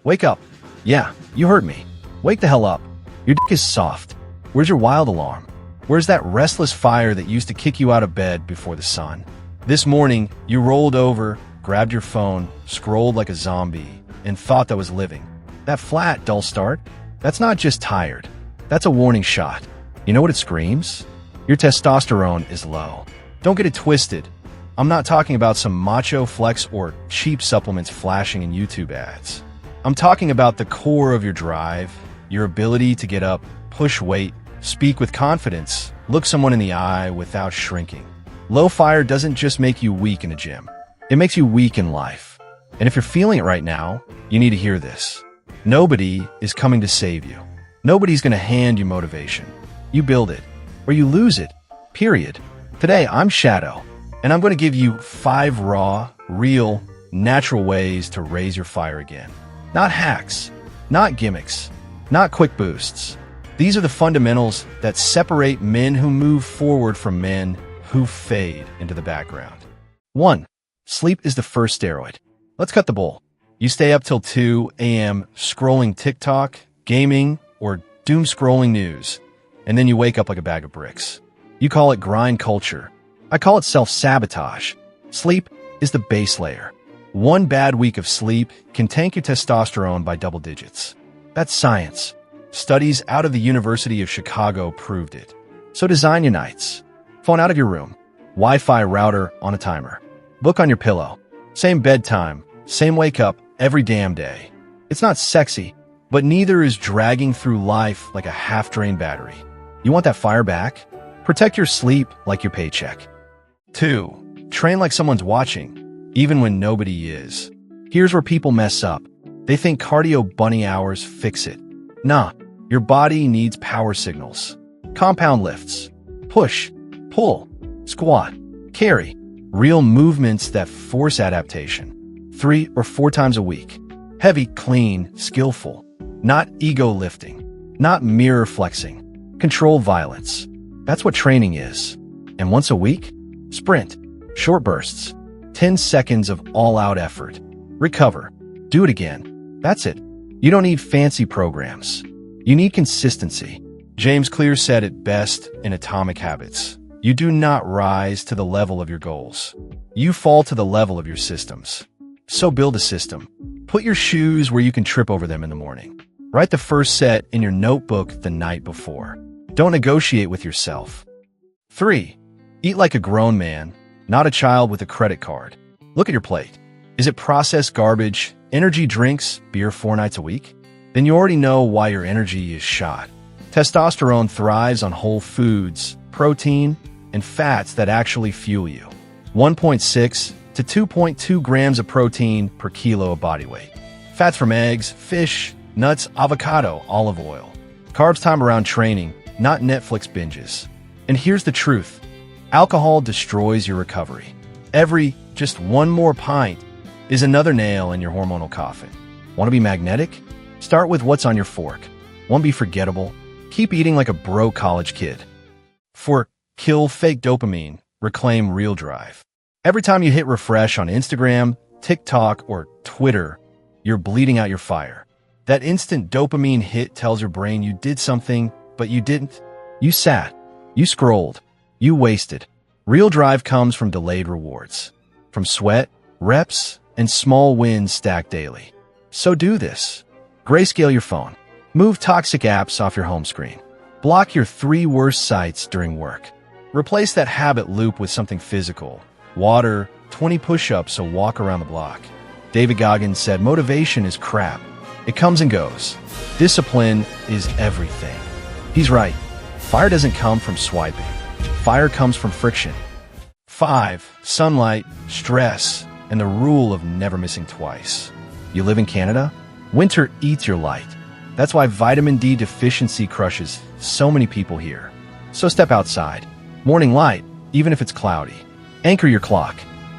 Wake up. Yeah, you heard me. Wake the hell up. Your dick is soft. Where's your wild alarm? Where's that restless fire that used to kick you out of bed before the sun? This morning, you rolled over, grabbed your phone, scrolled like a zombie, and thought that was living. That flat, dull start? That's not just tired. That's a warning shot. You know what it screams? Your testosterone is low. Don't get it twisted. I'm not talking about some macho flex or cheap supplements flashing in YouTube ads. I'm talking about the core of your drive, your ability to get up, push weight, speak with confidence, look someone in the eye without shrinking. Low fire doesn't just make you weak in a gym. It makes you weak in life. And if you're feeling it right now, you need to hear this. Nobody is coming to save you. Nobody's going to hand you motivation. You build it, or you lose it, period. Today, I'm Shadow, and I'm going to give you 5 raw, real, natural ways to raise your fire again. Not hacks, not gimmicks, not quick boosts. These are the fundamentals that separate men who move forward from men who fade into the background. 1. Sleep is the first steroid. Let's cut the bull. You stay up till 2 a.m. scrolling TikTok, gaming, or doom scrolling news, and then you wake up like a bag of bricks. You call it grind culture. I call it self-sabotage. Sleep is the base layer. 1 bad week of sleep can tank your testosterone by double digits. That's science. Studies out of the University of Chicago proved it. So design your nights. Phone out of your room. Wi-Fi router on a timer. Book on your pillow. Same bedtime, same wake up every damn day. It's not sexy, but neither is dragging through life like a half-drained battery. You want that fire back? Protect your sleep like your paycheck. 2. Train like someone's watching, even when nobody is. Here's where people mess up. They think cardio bunny hours fix it. Nah, your body needs power signals. Compound lifts. Push, pull, squat, carry. Real movements that force adaptation. 3 or 4 times a week. Heavy, clean, skillful. Not ego lifting. Not mirror flexing. Control violence. That's what training is. And once a week, sprint. Short bursts. 10 seconds of all-out effort. Recover. Do it again. That's it. You don't need fancy programs. You need consistency. James Clear said it best in Atomic Habits. You do not rise to the level of your goals. You fall to the level of your systems. So build a system. Put your shoes where you can trip over them in the morning. Write the first set in your notebook the night before. Don't negotiate with yourself. 3. Eat like a grown man, not a child with a credit card. Look at your plate. Is it processed garbage, energy drinks, beer 4 nights a week? Then you already know why your energy is shot. Testosterone thrives on whole foods, protein, and fats that actually fuel you. 1.6 to 2.2 grams of protein per kilo of body weight. Fats from eggs, fish, nuts, avocado, olive oil. Carbs time around training, not Netflix binges. And here's the truth. Alcohol destroys your recovery. Every just 1 more pint is another nail in your hormonal coffin. Want to be magnetic? Start with what's on your fork. Want to be forgettable? Keep eating like a broke college kid. 4. Kill fake dopamine. Reclaim real drive. Every time you hit refresh on Instagram, TikTok, or Twitter, you're bleeding out your fire. That instant dopamine hit tells your brain you did something, but you didn't. You sat. You scrolled. You wasted. Real drive comes from delayed rewards. From sweat, reps, and small wins stacked daily. So do this. Grayscale your phone. Move toxic apps off your home screen. Block your 3 worst sites during work. Replace that habit loop with something physical. Water, 20 push-ups, so walk around the block. David Goggins said motivation is crap. It comes and goes. Discipline is everything. He's right. Fire doesn't come from swiping. Fire comes from friction. 5. Sunlight, stress, and the rule of never missing twice. You live in Canada? Winter eats your light. That's why vitamin D deficiency crushes so many people here. So step outside. Morning light, even if it's cloudy. Anchor your clock.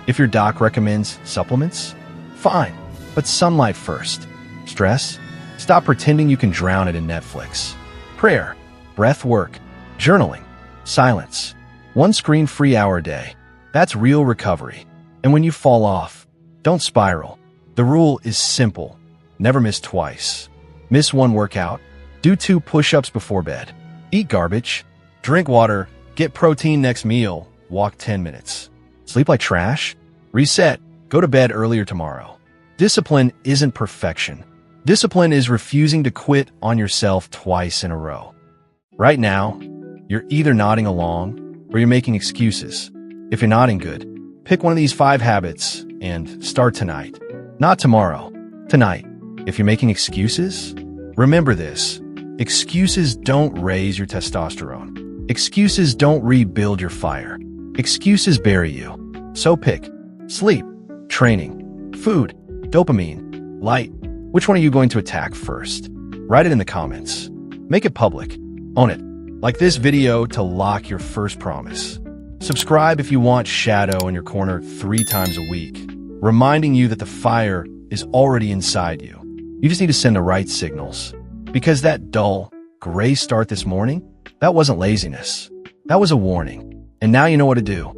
If your doc recommends supplements, fine, but sunlight first. Stress? Stop pretending you can drown it in Netflix. Prayer, breath work, journaling, silence. 1 screen-free hour a day. That's real recovery. And when you fall off, don't spiral. The rule is simple. Never miss twice. Miss one workout. Do 2 push-ups before bed. Eat garbage. Drink water. Get protein next meal. Walk 10 minutes. Sleep like trash? Reset. Go to bed earlier tomorrow. Discipline isn't perfection. Discipline is refusing to quit on yourself twice in a row. Right now, you're either nodding along or you're making excuses. If you're nodding good, pick one of these 5 habits and start tonight. Not tomorrow. Tonight. If you're making excuses, remember this. Excuses don't raise your testosterone. Excuses don't rebuild your fire. Excuses bury you. So pick sleep, training, food, dopamine, light. Which one are you going to attack first? Write it in the comments. Make it public. Own it. Like this video to lock your first promise. Subscribe if you want shadow in your corner 3 times a week, reminding you that the fire is already inside you. You just need to send the right signals. Because that dull, gray start this morning, that wasn't laziness. That was a warning. And now you know what to do.